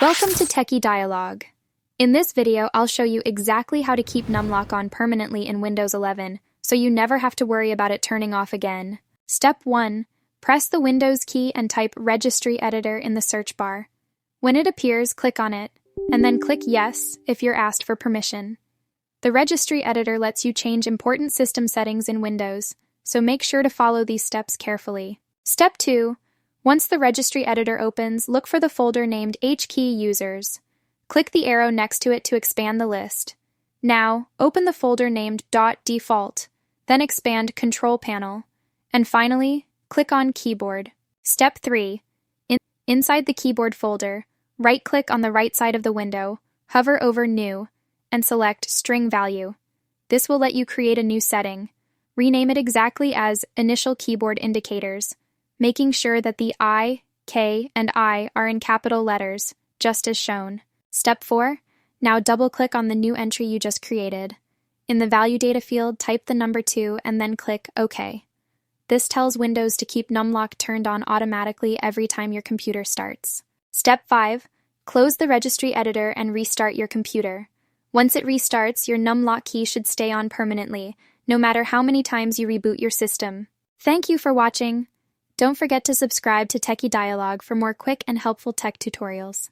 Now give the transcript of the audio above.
Welcome to Techie Dialog. In this video, I'll show you exactly how to keep numlock on permanently in Windows 11, so you never have to worry about it turning off again. Step 1. Press the Windows key and type Registry Editor in the search bar. When it appears, click on it, and then click Yes if you're asked for permission. The Registry Editor lets you change important system settings in Windows, so make sure to follow these steps carefully. Step 2. Once the Registry Editor opens, look for the folder named HKey Users. Click the arrow next to it to expand the list. Now, open the folder named .default, then expand Control Panel, and finally, click on Keyboard. Step 3. Inside the Keyboard folder, right-click on the right side of the window, hover over New, and select String Value. This will let you create a new setting. Rename it exactly as InitialKeyboardIndicators, making sure that the I, K, and I are in capital letters, just as shown. Step 4. Now double-click on the new entry you just created. In the Value Data field, type the number 2 and then click OK. This tells Windows to keep numlock turned on automatically every time your computer starts. Step 5. Close the Registry Editor and restart your computer. Once it restarts, your numlock key should stay on permanently, no matter how many times you reboot your system. Thank you for watching. Don't forget to subscribe to Techie Dialog for more quick and helpful tech tutorials.